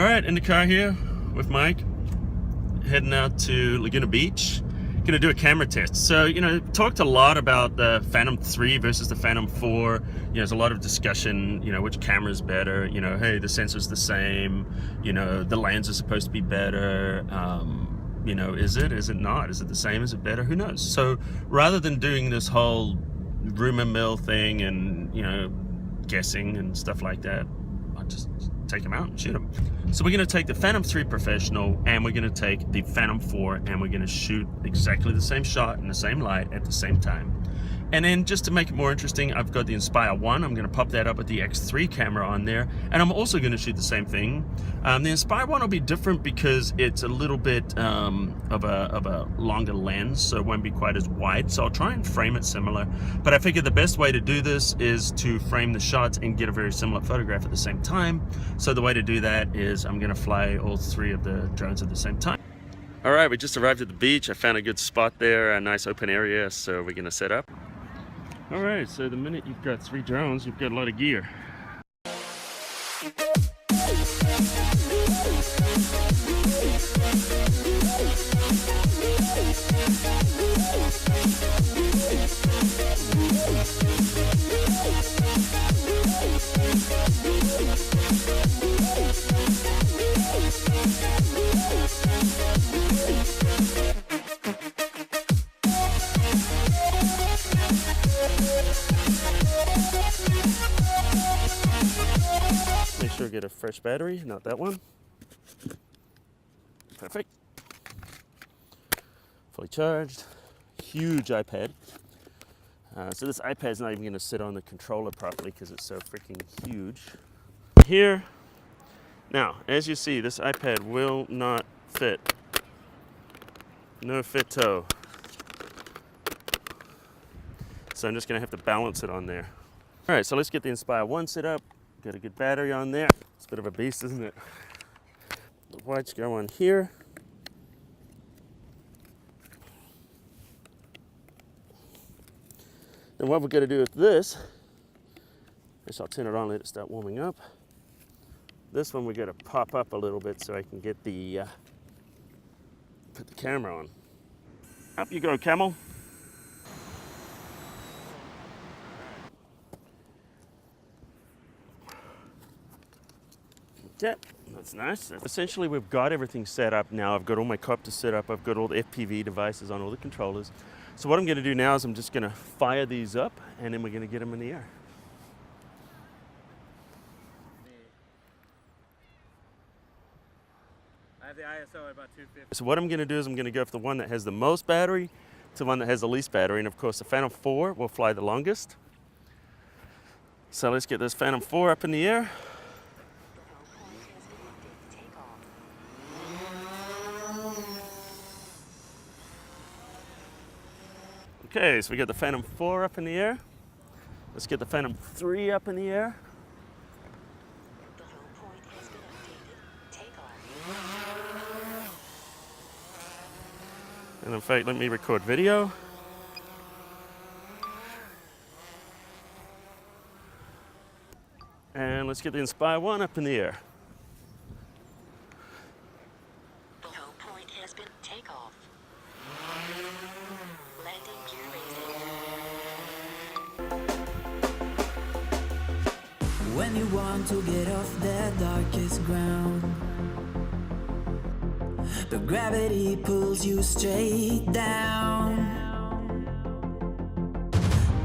All right, in the car here with Mike, heading out to Laguna Beach. Gonna do a camera test. So, talked a lot about the Phantom 3 versus the Phantom 4. There's a lot of discussion, which camera's better. Hey, the sensor's the same. The lens is supposed to be better. Is it not? Is it the same? Is it better? Who knows? So rather than doing this whole rumor mill thing and, guessing and stuff like that, I'll just take them out and shoot them. So we're going to take the Phantom 3 Professional and we're going to take the Phantom 4 and we're going to shoot exactly the same shot in the same light at the same time. And then just to make it more interesting, I've got the Inspire 1. I'm going to pop that up with the X3 camera on there. And I'm also going to shoot the same thing. The Inspire 1 will be different because it's a little bit of a longer lens, so it won't be quite as wide. So I'll try and frame it similar. But I figured the best way to do this is to frame the shots and get a very similar photograph at the same time. So the way to do that is I'm going to fly all three of the drones at the same time. All right, we just arrived at the beach. I found a good spot there, a nice open area, so we're going to set up. All right, so the minute you've got 3 drones, you've got a lot of gear. Make sure to get a fresh battery, not that one. Perfect. Fully charged. Huge iPad. So this iPad's not even going to sit on the controller properly because it's so freaking huge. Here, now, as you see, this iPad will not fit. No fit toe. So I'm just going to have to balance it on there. All right, so let's get the Inspire 1 set up. Got a good battery on there. It's a bit of a beast, isn't it? The whites go on here. Then what we're going to do with this is I'll turn it on, let it start warming up. This one we're going to pop up a little bit so I can get the put the camera on. Up you go, Camel. Yeah, that's nice. Essentially, we've got everything set up now. I've got all my copters set up. I've got all the FPV devices on, all the controllers. So what I'm going to do now is I'm just going to fire these up, and then we're going to get them in the air. I have the ISO at about 250. So what I'm going to do is I'm going to go for the one that has the most battery to the one that has the least battery. And of course, the Phantom 4 will fly the longest. So let's get this Phantom 4 up in the air. Okay, so we got the Phantom 4 up in the air. Let's get the Phantom 3 up in the air. And in fact, let me record video. And let's get the Inspire 1 up in the air. The whole point has been takeoff. Landing gear rated. When you want to get off the darkest ground, but gravity pulls you straight down.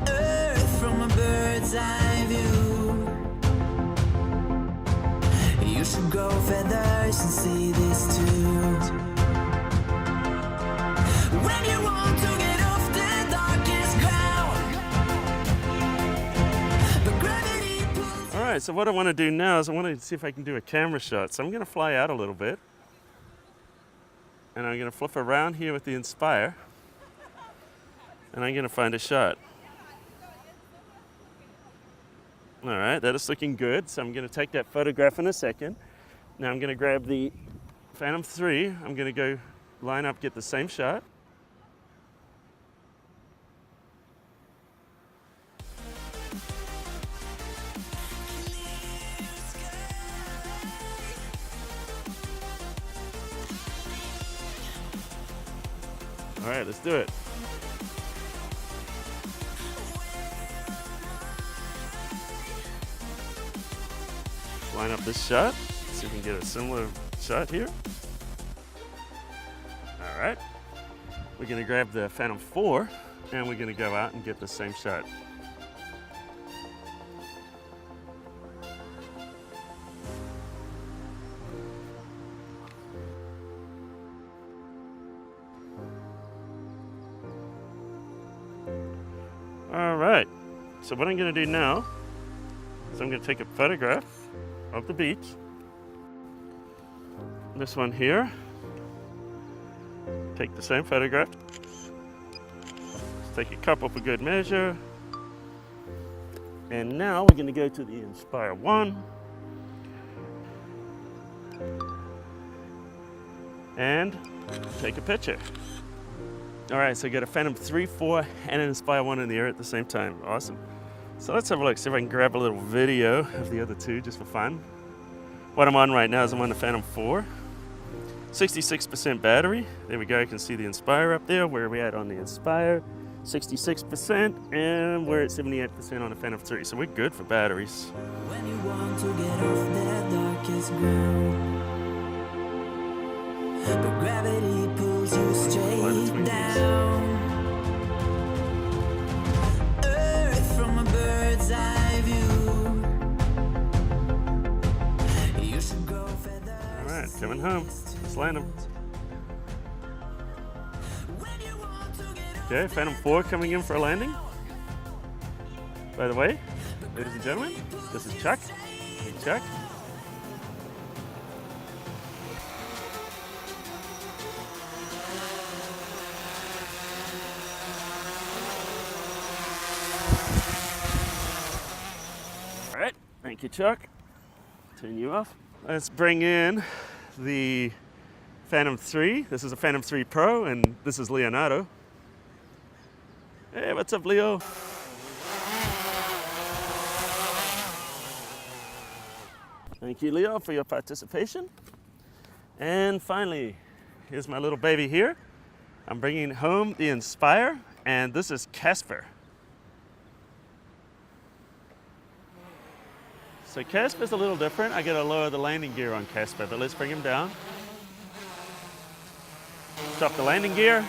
Earth from a bird's eye view. You should grow feathers and see this too. When you want to get off the darkest ground, but gravity pulls. All right, so what I want to do now is I want to see if I can do a camera shot. So I'm going to fly out a little bit. And I'm going to flip around here with the Inspire. And I'm going to find a shot. All right, that is looking good. So I'm going to take that photograph in a second. Now I'm going to grab the Phantom 3. I'm going to go line up, get the same shot. All right, let's do it. Line up this shot. See if we can get a similar shot here. All right. We're gonna grab the Phantom 4 and we're gonna go out and get the same shot. All right, so what I'm gonna do now is I'm gonna take a photograph of the beach. This one here. Take the same photograph. Let's take a couple for good measure. And now we're gonna go to the Inspire 1. And take a picture. All right, so you got a Phantom 3, 4, and an Inspire 1 in the air at the same time. Awesome. So let's have a look, see if I can grab a little video of the other two just for fun. What I'm on right now is I'm on the Phantom 4. 66% battery. There we go, you can see the Inspire up there. Where are we at on the Inspire? 66%, and we're at 78% on the Phantom 3. So we're good for batteries. When you want to get off that darkest ground, but gravity pulls you straight down. Earth from a bird's eye view. You should grow feathers. All right, coming home. Let's land them. Okay, Phantom 4 coming in for a landing. By the way, ladies and gentlemen, this is Chuck. Hey, Chuck. All right, thank you, Chuck. Turn you off. Let's bring in the Phantom 3. This is a Phantom 3 Pro, and this is Leonardo. Hey, what's up, Leo? Thank you, Leo, for your participation. And finally, here's my little baby here. I'm bringing home the Inspire, and this is Casper. So Casper's a little different. I gotta lower the landing gear on Casper, but let's bring him down. Drop the landing gear.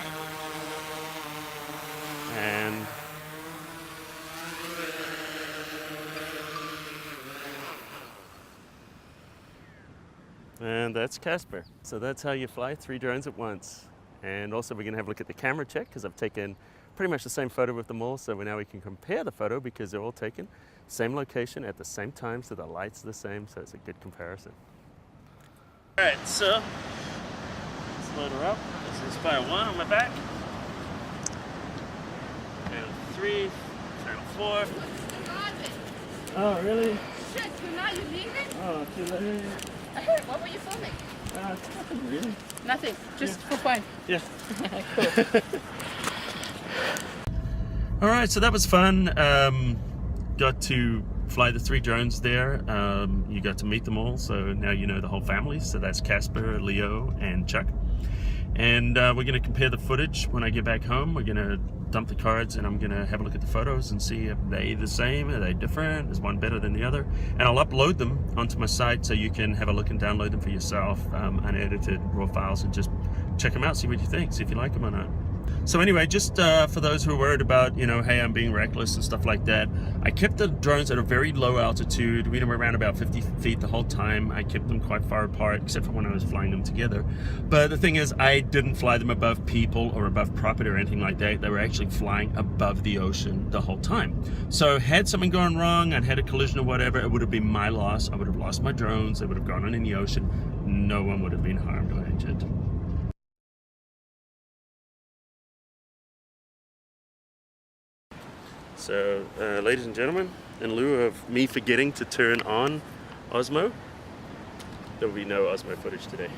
And that's Casper. So that's how you fly 3 drones at once. And also we're gonna have a look at the camera check because I've taken pretty much the same photo with them all. So now we can compare the photo because they're all taken same location at the same time. So the lights are the same. So it's a good comparison. All right, so let's load her up. This is Inspire 1 on my back. Phantom 3, Phantom 4. Oh, really? Shit, so now you're leaving? Oh, too late. What were you filming? Nothing really. Nothing, just for fun. Yeah. Cool. All right, so that was fun. Got to fly the 3 drones there. You got to meet them all, so now you know the whole family. So that's Casper, Leo, and Chuck. And we're going to compare the footage when I get back home. We're going to dump the cards and I'm going to have a look at the photos and see if they're the same, are they different, is one better than the other. And I'll upload them onto my site so you can have a look and download them for yourself, unedited raw files, and just check them out, see what you think, see if you like them or not. So anyway, just for those who are worried about, you know, hey, I'm being reckless and stuff like that, I kept the drones at a very low altitude. We were around about 50 feet the whole time. I kept them quite far apart, except for when I was flying them together. But the thing is, I didn't fly them above people or above property or anything like that. They were actually flying above the ocean the whole time. So had something gone wrong, I'd had a collision or whatever, it would have been my loss. I would have lost my drones. They would have gone on in the ocean. No one would have been harmed or injured. So, ladies and gentlemen, in lieu of me forgetting to turn on Osmo, there will be no Osmo footage today.